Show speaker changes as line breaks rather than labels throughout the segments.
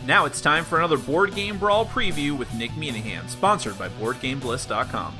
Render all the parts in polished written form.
Now it's time for another Board Game Brawl preview with Nick Minahan, sponsored by BoardGameBliss.com.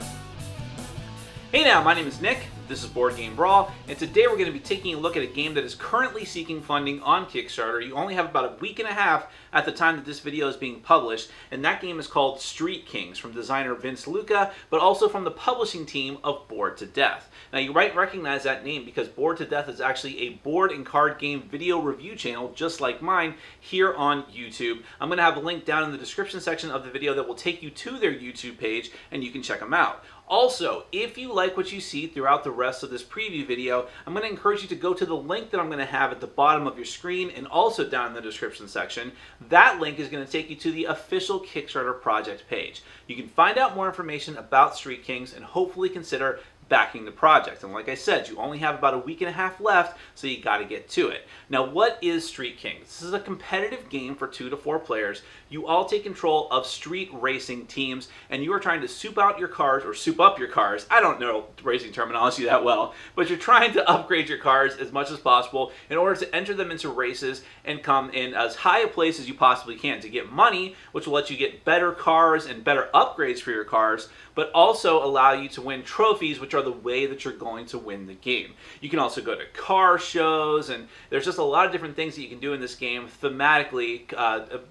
Hey now, my name is Nick, this is Board Game Brawl, and today we're going to be taking a look at a game that is currently seeking funding on Kickstarter. You only have about a week and a half at the time that this video is being published, and that game is called Street Kings from designer Vince Luca, but also from the publishing team of Bored to Death. Now you might recognize that name because Bored to Death is actually a board and card game video review channel just like mine here on YouTube. I'm going to have a link down in the description section of the video that will take you to their YouTube page and you can check them out. Also, if you like what you see throughout the rest of this preview video, I'm going to encourage you to go to the link that I'm going to have at the bottom of your screen and also down in the description section. That link is going to take you to the official Kickstarter project page. You can find out more information about Street Kings and hopefully consider backing the project. And like I said, you only have about a week and a half left, so you got to get to it. Now, what is Street Kings? This is a competitive game for 2 to 4 players. You all take control of street racing teams, and you are trying to soup out your cars, or soup up your cars. I don't know racing terminology that well, but you're trying to upgrade your cars as much as possible in order to enter them into races and come in as high a place as you possibly can to get money, which will let you get better cars and better upgrades for your cars, but also allow you to win trophies, which are the way that you're going to win the game. You can also go to car shows, and there's just a lot of different things that you can do in this game thematically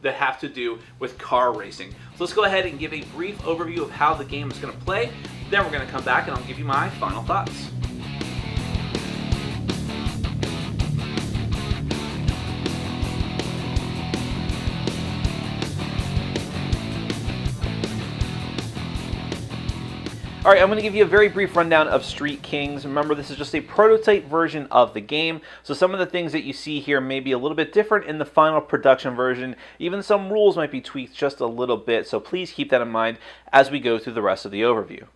that have to do with car racing. So let's go ahead and give a brief overview of how the game is going to play. Then we're going to come back and I'll give you my final thoughts. Alright, I'm going to give you a very brief rundown of Street Kings. Remember, this is just a prototype version of the game, so some of the things that you see here may be a little bit different in the final production version. Even some rules might be tweaked just a little bit, so please keep that in mind as we go through the rest of the overview.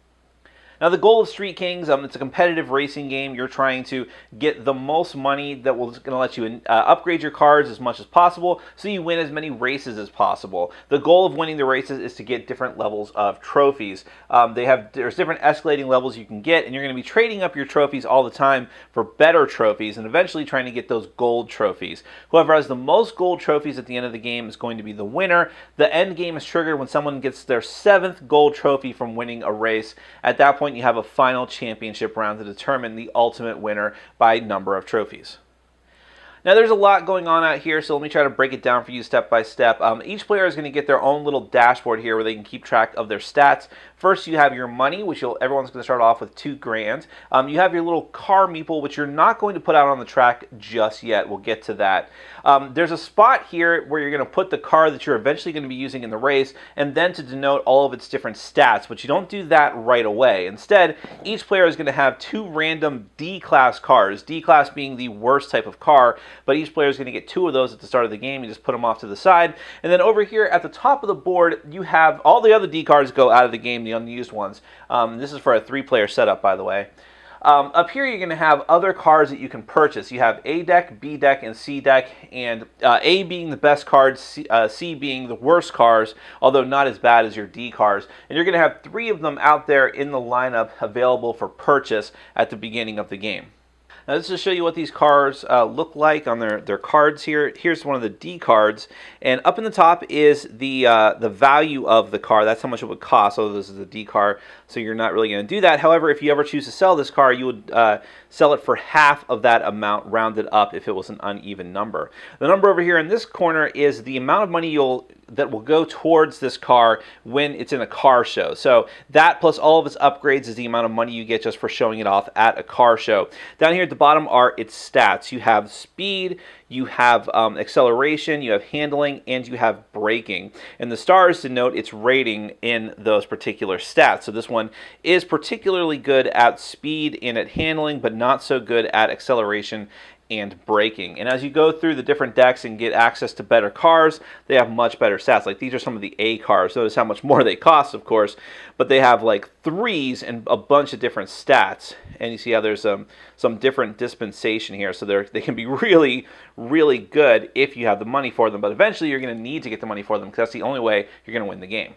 Now, the goal of Street Kings, it's a competitive racing game. You're trying to get the most money that will going to let you upgrade your cars as much as possible, so you win as many races as possible. The goal of winning the races is to get different levels of trophies. There's different escalating levels you can get, and you're going to be trading up your trophies all the time for better trophies, and eventually trying to get those gold trophies. Whoever has the most gold trophies at the end of the game is going to be the winner. The end game is triggered when someone gets their 7th gold trophy from winning a race. At that point, you have a final championship round to determine the ultimate winner by number of trophies. Now, there's a lot going on out here, so let me try to break it down for you step by step. Each player is going to get their own little dashboard here where they can keep track of their stats. First, you have your money, which everyone's going to start off with $2 grand. You have your little car meeple, which you're not going to put out on the track just yet. We'll get to that. There's a spot here where you're going to put the car that you're eventually going to be using in the race, and then to denote all of its different stats, but you don't do that right away. Instead, each player is going to have 2 random D-class cars, D-class being the worst type of car, but each player is going to get 2 of those at the start of the game. You just put them off to the side. And then over here at the top of the board, you have all the other D cards go out of the game, the unused ones. This is for a 3-player setup, by the way. Up here, you're going to have other cars that you can purchase. You have A deck, B deck, and C deck, and A being the best cards, C being the worst cars, although not as bad as your D cars. And you're going to have 3 of them out there in the lineup available for purchase at the beginning of the game. Now, this is to show you what these cars look like on their cards here. Here's one of the D cards, and up in the top is the value of the car. That's how much it would cost. So this is a D car, so you're not really going to do that. However, if you ever choose to sell this car, you would sell it for half of that amount, rounded up if it was an uneven number. The number over here in this corner is the amount of money that will go towards this car when it's in a car show. So that plus all of its upgrades is the amount of money you get just for showing it off at a car show. Down here at the bottom are its stats. You have speed, you have acceleration, you have handling, and you have braking. And the stars denote its rating in those particular stats. So this one is particularly good at speed and at handling, but not so good at acceleration and braking. And as you go through the different decks and get access to better cars, they have much better stats. Like, these are some of the A cars. Notice how much more they cost, of course, but they have like 3s and a bunch of different stats. And you see how there's some different dispensation here. So they can be really, really good if you have the money for them. But eventually you're going to need to get the money for them because that's the only way you're going to win the game.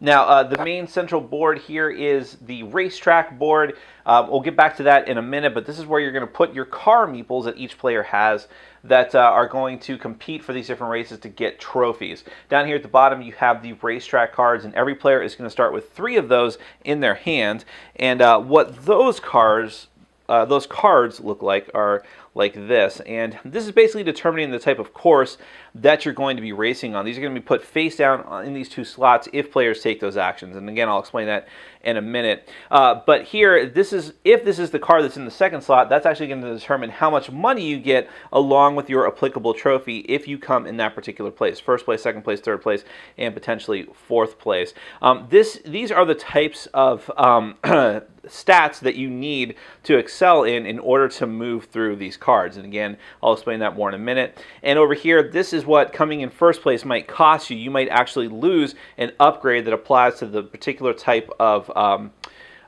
Now, the main central board here is the racetrack board. We'll get back to that in a minute, but this is where you're going to put your car meeples that each player has that are going to compete for these different races to get trophies. Down here at the bottom, you have the racetrack cards, and every player is going to start with 3 of those in their hand. And what those cards look like are like this, and this is basically determining the type of course that you're going to be racing on. These are going to be put face down in these 2 slots if players take those actions, and again I'll explain that in a minute. But here, if this is the car that's in the second slot, that's actually going to determine how much money you get along with your applicable trophy if you come in that particular place: first place, second place, third place, and potentially fourth place. These are the types of stats that you need to excel in order to move through these cards. And again, I'll explain that more in a minute. And over here, this is what coming in first place might cost you. You might actually lose an upgrade that applies to the particular type of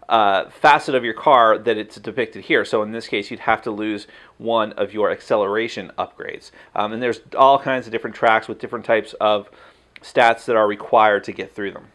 facet of your car that it's depicted here. So in this case, you'd have to lose one of your acceleration upgrades. And there's all kinds of different tracks with different types of stats that are required to get through them.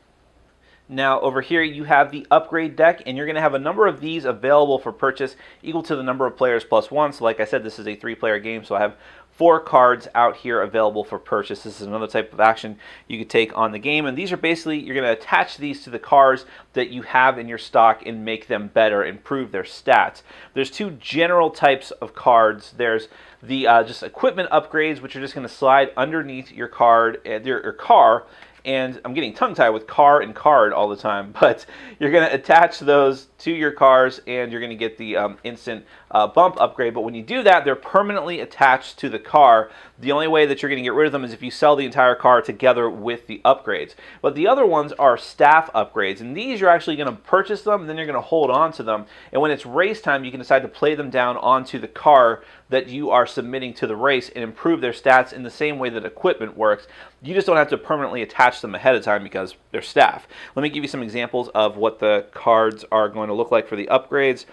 Now over here you have the upgrade deck, and you're going to have a number of these available for purchase equal to the number of players plus 1. So like I said, this is a 3-player game, so I have 4 cards out here available for purchase. This is another type of action you could take on the game, and these are basically, you're going to attach these to the cars that you have in your stock and make them better, improve their stats. There's 2 general types of cards. There's the just equipment upgrades, which are just going to slide underneath your card, your car. And I'm getting tongue-tied with car and card all the time, but you're going to attach those to your cars and you're going to get the instant bump upgrade. But when you do that, they're permanently attached to the car. The only way that you're going to get rid of them is if you sell the entire car together with the upgrades. But the other ones are staff upgrades, and these you're actually going to purchase them, and then you're going to hold on to them. And when it's race time, you can decide to play them down onto the car that you are submitting to the race and improve their stats in the same way that equipment works. You just don't have to permanently attach them ahead of time because they're staff. Let me give you some examples of what the cards are going to look like for the upgrades.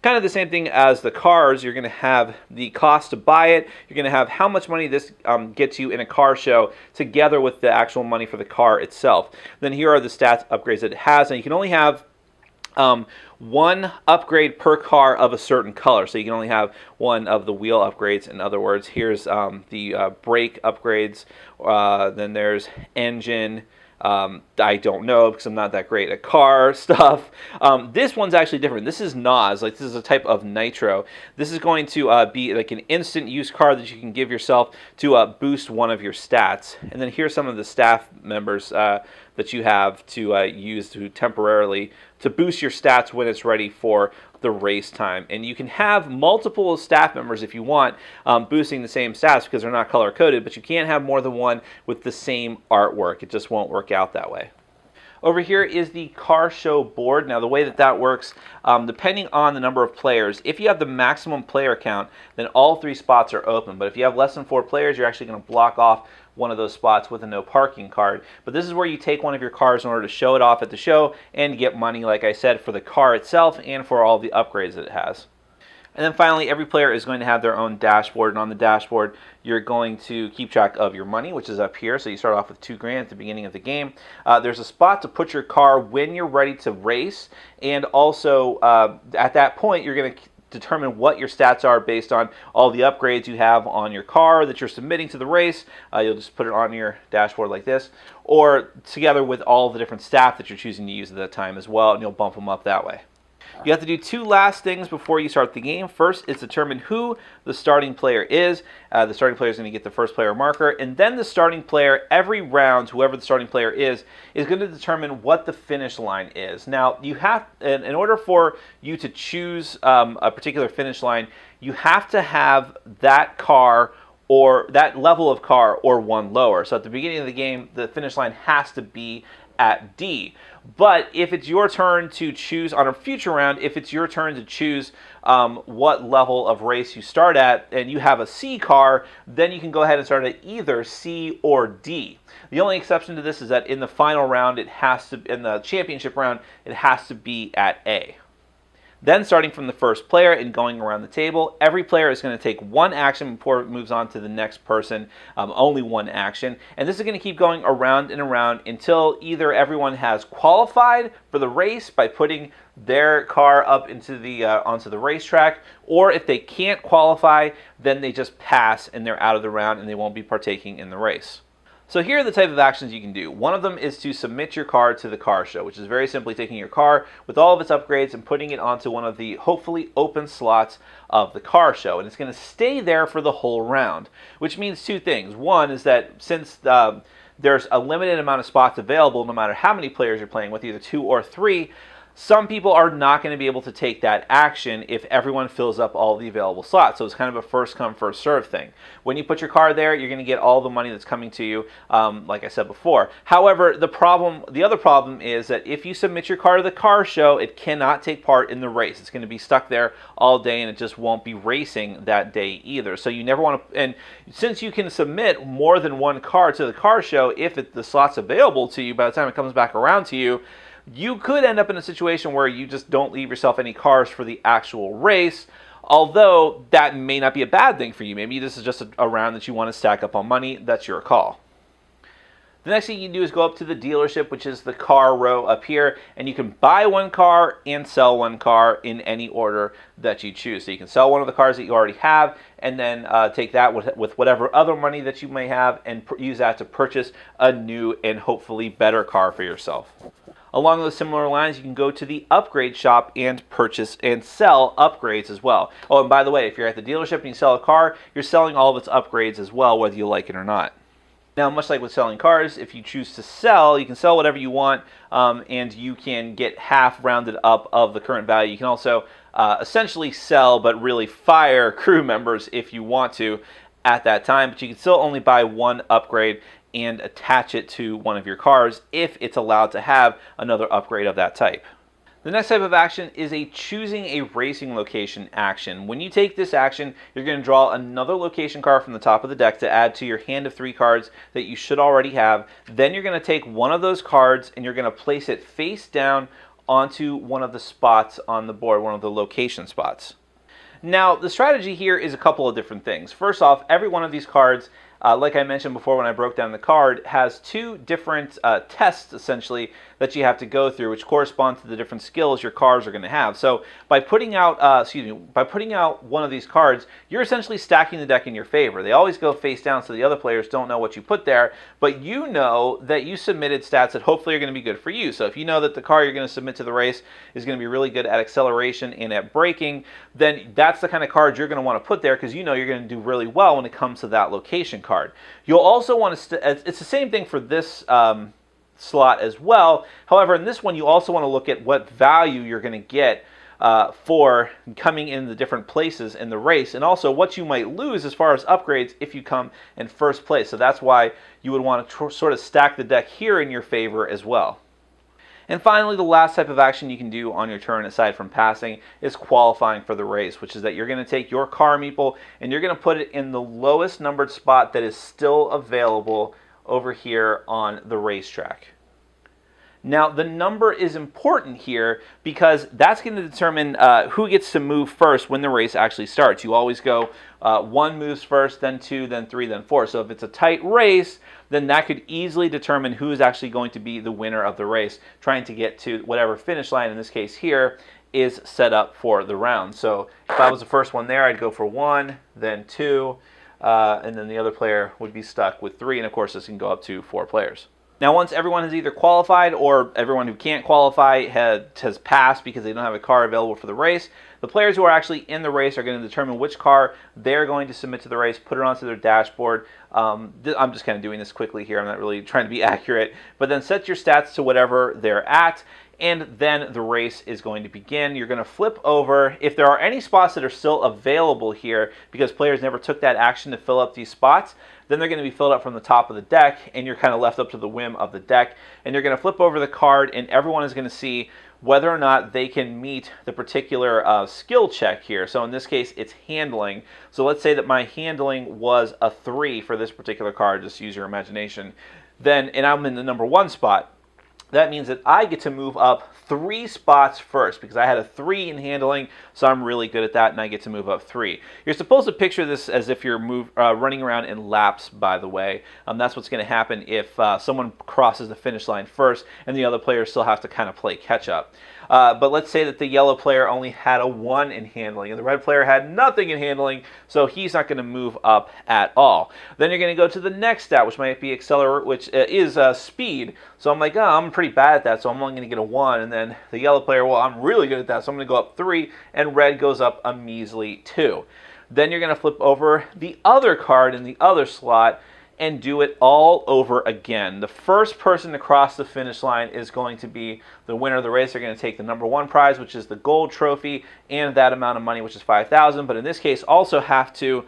Kind of the same thing as the cars. You're going to have the cost to buy it. You're going to have how much money this gets you in a car show together with the actual money for the car itself. Then here are the stats upgrades that it has. And you can only have 1 upgrade per car of a certain color. So you can only have 1 of the wheel upgrades. In other words, here's the brake upgrades. Then there's engine. I don't know because I'm not that great at car stuff. This one's actually different. This is NOS, like this is a type of nitro. This is going to be like an instant use card that you can give yourself to boost one of your stats. And then here's some of the staff members that you have to use to temporarily to boost your stats when it's ready for the race time. And you can have multiple staff members if you want boosting the same stats because they're not color coded, but you can't have more than 1 with the same artwork. It just won't work out that way. Over here is the car show board. Now the way that works, depending on the number of players, if you have the maximum player count, then all 3 spots are open. But if you have less than 4 players, you're actually going to block off one of those spots with a no parking card. But this is where you take one of your cars in order to show it off at the show and get money, like I said, for the car itself and for all the upgrades that it has. And then finally, every player is going to have their own dashboard, and on the dashboard you're going to keep track of your money, which is up here. So you start off with $2 grand at the beginning of the game. There's a spot to put your car when you're ready to race, and also at that point you're going to determine what your stats are based on all the upgrades you have on your car that you're submitting to the race. You'll just put it on your dashboard like this, or together with all the different staff that you're choosing to use at that time as well, and you'll bump them up that way. You have to do 2 last things before you start the game. First, it's determine who the starting player is. The starting player is going to get the first player marker, and then the starting player, every round, whoever the starting player is going to determine what the finish line is. Now, you have, in order for you to choose a particular finish line, you have to have that car or that level of car or 1 lower. So at the beginning of the game, the finish line has to be at D. But if it's your turn to choose on a future round, if it's your turn to choose what level of race you start at, and you have a C car, then you can go ahead and start at either C or D. The only exception to this is that in the final round, it has to, in the championship round, it has to be at A. Then starting from the first player and going around the table, every player is going to take one action before it moves on to the next person, only one action. And this is going to keep going around and around until either everyone has qualified for the race by putting their car up into the onto the racetrack, or if they can't qualify, then they just pass and they're out of the round and they won't be partaking in the race. So here are the type of actions you can do. One of them is to submit your car to the car show, which is very simply taking your car with all of its upgrades and putting it onto one of the hopefully open slots of the car show. And it's going to stay there for the whole round, which means two things. One is that since there's a limited amount of spots available, no matter how many players you're playing with, either 2 or 3, some people are not going to be able to take that action if everyone fills up all the available slots. So it's kind of a first come, first serve thing. When you put your car there, you're going to get all the money that's coming to you, like I said before. However, the other problem is that if you submit your car to the car show, it cannot take part in the race. It's going to be stuck there all day and it just won't be racing that day either. So you never want to, and since you can submit more than one car to the car show, if the slot's available to you by the time it comes back around to you, you could end up in a situation where you just don't leave yourself any cars for the actual race, although that may not be a bad thing for you. Maybe this is just a round that you want to stack up on money. That's your call. The next thing you can do is go up to the dealership, which is the car row up here, and you can buy one car and sell one car in any order that you choose. So you can sell one of the cars that you already have, and then take that with whatever other money that you may have and use that to purchase a new and hopefully better car for yourself. Along those similar lines, you can go to the upgrade shop and purchase and sell upgrades as well. Oh, and by the way, if you're at the dealership and you sell a car, you're selling all of its upgrades as well, whether you like it or not. Now, much like with selling cars, if you choose to sell, you can sell whatever you want, and you can get half rounded up of the current value. You can also essentially sell, but really fire crew members if you want to at that time, but you can still only buy one upgrade and attach it to one of your cars if it's allowed to have another upgrade of that type. The next type of action is choosing a racing location action. When you take this action, you're going to draw another location card from the top of the deck to add to your hand of 3 cards that you should already have. Then you're going to take one of those cards and you're going to place it face down onto one of the spots on the board, one of the location spots. Now, the strategy here is a couple of different things. First off, every one of these cards, like I mentioned before when I broke down the card, has 2 different tests, essentially, that you have to go through, which correspond to the different skills your cars are going to have. So by putting out, one of these cards, you're essentially stacking the deck in your favor. They always go face down, so the other players don't know what you put there, but you know that you submitted stats that hopefully are going to be good for you. So if you know that the car you're going to submit to the race is going to be really good at acceleration and at braking, then that's the kind of card you're going to want to put there because you know you're going to do really well when it comes to that location card. You'll also want to, it's the same thing for this slot as well. However, in this one, you also want to look at what value you're going to get for coming in the different places in the race, and also what you might lose as far as upgrades if you come in first place. So that's why you would want to sort of stack the deck here in your favor as well. And finally, the last type of action you can do on your turn, aside from passing, is qualifying for the race, which is that you're going to take your car meeple and you're going to put it in the lowest numbered spot that is still available over here on the racetrack. Now, the number is important here because that's going to determine who gets to move first when the race actually starts. You always go 1 moves first, then 2, then 3, then 4. So if it's a tight race, then that could easily determine who is actually going to be the winner of the race, trying to get to whatever finish line, in this case here, is set up for the round. So if I was the first one there, I'd go for 1, then 2, and then the other player would be stuck with 3, and of course this can go up to 4 players. Now, once everyone has either qualified or everyone who can't qualify has passed because they don't have a car available for the race, the players who are actually in the race are going to determine which car they're going to submit to the race, put it onto their dashboard. I'm just kind of doing this quickly here. I'm not really trying to be accurate. But then set your stats to whatever they're at, and then the race is going to begin. You're going to flip over. If there are any spots that are still available here because players never took that action to fill up these spots, then they're going to be filled up from the top of the deck, and you're kind of left up to the whim of the deck. And you're going to flip over the card, and everyone is going to see whether or not they can meet the particular skill check here. So in this case, it's handling. So let's say that my handling was a 3 for this particular card. Just use your imagination. And I'm in the number 1 spot. That means that I get to move up 3 spots first because I had a 3 in handling, so I'm really good at that, and I get to move up 3. You're supposed to picture this as if you're running around in laps, by the way. That's what's going to happen if someone crosses the finish line first, and the other players still have to kind of play catch up. But let's say that the yellow player only had a 1 in handling, and the red player had nothing in handling, so he's not going to move up at all. Then you're going to go to the next stat, which might be accelerate, which is speed. So I'm like, oh, I'm pretty bad at that, so I'm only going to get a 1. And then the yellow player, well, I'm really good at that, so I'm going to go up 3, and red goes up a measly 2. Then you're going to flip over the other card in the other slot and do it all over again. The first person to cross the finish line is going to be the winner of the race. They're going to take the number 1 prize, which is the gold trophy, and that amount of money, which is $5,000. But in this case, also have to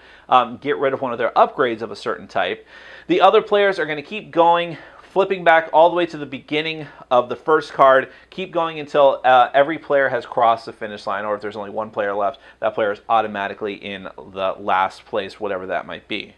get rid of one of their upgrades of a certain type. The other players are going to keep going, flipping back all the way to the beginning of the first card, keep going until every player has crossed the finish line, or if there's only 1 player left, that player is automatically in the last place, whatever that might be.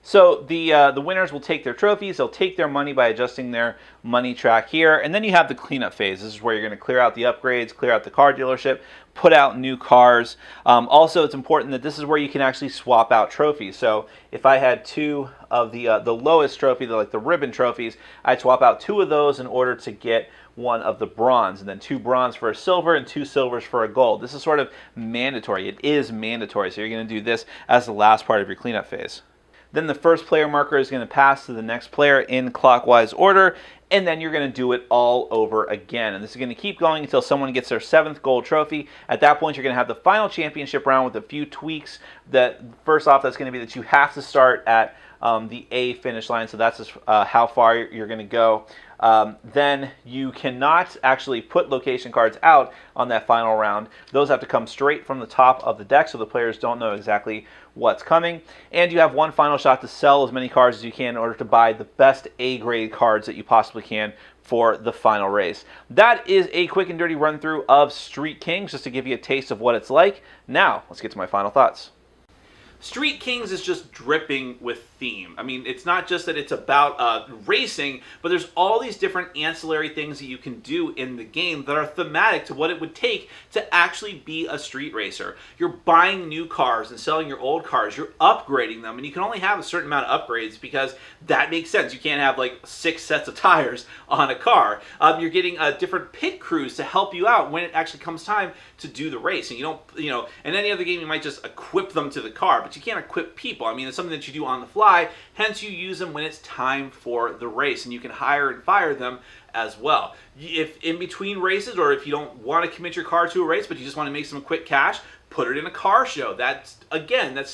So the winners will take their trophies, they'll take their money by adjusting their money track here, and then you have the cleanup phase. This is where you're going to clear out the upgrades, clear out the car dealership, put out new cars. Also, it's important that this is where you can actually swap out trophies. So if I had 2 of the lowest trophy, like the ribbon trophies, I'd swap out 2 of those in order to get 1 of the bronze, and then 2 bronze for a silver and 2 silvers for a gold. This is sort of mandatory. It is mandatory, so you're going to do this as the last part of your cleanup phase. Then the first player marker is going to pass to the next player in clockwise order, and then you're going to do it all over again. And this is going to keep going until someone gets their 7th gold trophy. At that point, you're going to have the final championship round with a few tweaks. That first off, that's going to be that you have to start at the A finish line, so that's just, how far you're going to go. Then you cannot actually put location cards out on that final round. Those have to come straight from the top of the deck, so the players don't know exactly what's coming. And you have 1 final shot to sell as many cards as you can in order to buy the best A-grade cards that you possibly can for the final race. That is a quick and dirty run through of Street Kings, just to give you a taste of what it's like. Now, let's get to my final thoughts. Street Kings is just dripping with theme. I mean, it's not just that it's about racing, but there's all these different ancillary things that you can do in the game that are thematic to what it would take to actually be a street racer. You're buying new cars and selling your old cars. You're upgrading them, and you can only have a certain amount of upgrades because that makes sense. You can't have like 6 sets of tires on a car. You're getting different pit crews to help you out when it actually comes time to do the race. And you don't, in any other game you might just equip them to the car, but you can't equip people. I mean, it's something that you do on the fly, hence you use them when it's time for the race, and you can hire and fire them as well. If in between races, or if you don't want to commit your car to a race, but you just want to make some quick cash, put it in a car show. That's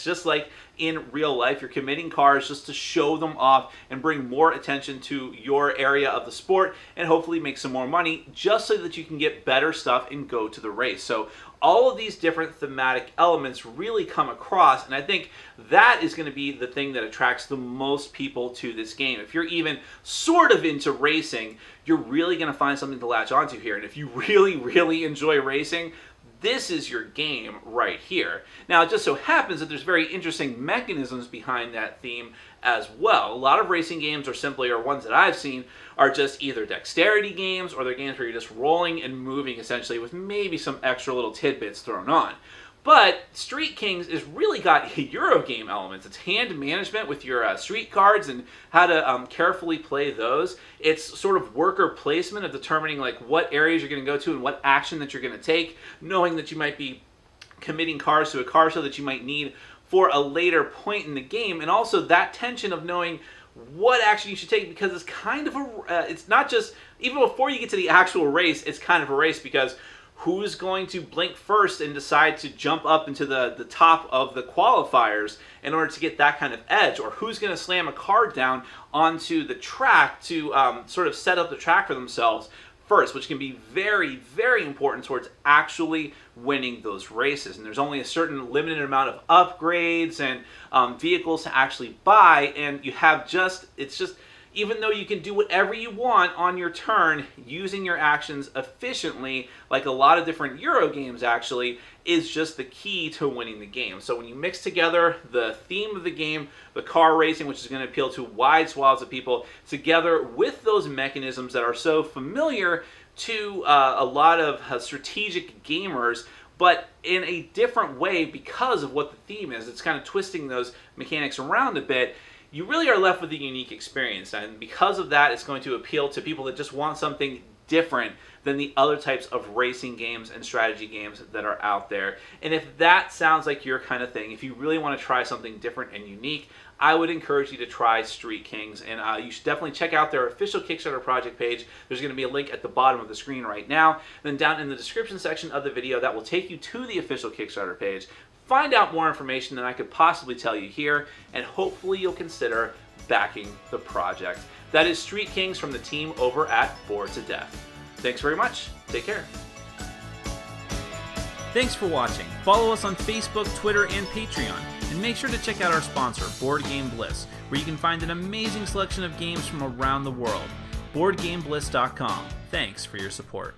just like in real life. You're committing cars just to show them off and bring more attention to your area of the sport, and hopefully make some more money just so that you can get better stuff and go to the race. So all of these different thematic elements really come across, and I think that is going to be the thing that attracts the most people to this game. If you're even sort of into racing, you're really going to find something to latch onto here. And if you really, really enjoy racing, this is your game right here. Now, it just so happens that there's very interesting mechanisms behind that theme as well. A lot of racing games, or ones that I've seen, are just either dexterity games, or they're games where you're just rolling and moving essentially with maybe some extra little tidbits thrown on. But Street Kings has really got Euro game elements. It's hand management with your street cards and how to carefully play those. It's sort of worker placement of determining like what areas you're going to go to and what action that you're going to take, knowing that you might be committing cars to a car show that you might need for a later point in the game, and also that tension of knowing what action you should take, because it's kind of it's not just, even before you get to the actual race, it's kind of a race, because who's going to blink first and decide to jump up into the top of the qualifiers in order to get that kind of edge, or who's going to slam a card down onto the track to sort of set up the track for themselves first, which can be very, very important towards actually winning those races. And there's only a certain limited amount of upgrades and vehicles to actually buy, and you have even though you can do whatever you want on your turn, using your actions efficiently, like a lot of different Euro games actually, is just the key to winning the game. So when you mix together the theme of the game, the car racing, which is going to appeal to wide swaths of people, together with those mechanisms that are so familiar to a lot of strategic gamers, but in a different way because of what the theme is. It's kind of twisting those mechanics around a bit. You really are left with a unique experience, and because of that, it's going to appeal to people that just want something different than the other types of racing games and strategy games that are out there. And if that sounds like your kind of thing, if you really want to try something different and unique, I would encourage you to try Street Kings, and you should definitely check out their official Kickstarter project page. There's going to be a link at the bottom of the screen right now. Then down in the description section of the video, that will take you to the official Kickstarter page. Find out more information than I could possibly tell you here, and hopefully you'll consider backing the project. That is Street Kings from the team over at Bored to Death. Thanks very much. Take care.
Thanks for watching. Follow us on Facebook, Twitter, and Patreon. And make sure to check out our sponsor, Board Game Bliss, where you can find an amazing selection of games from around the world. BoardGameBliss.com. Thanks for your support.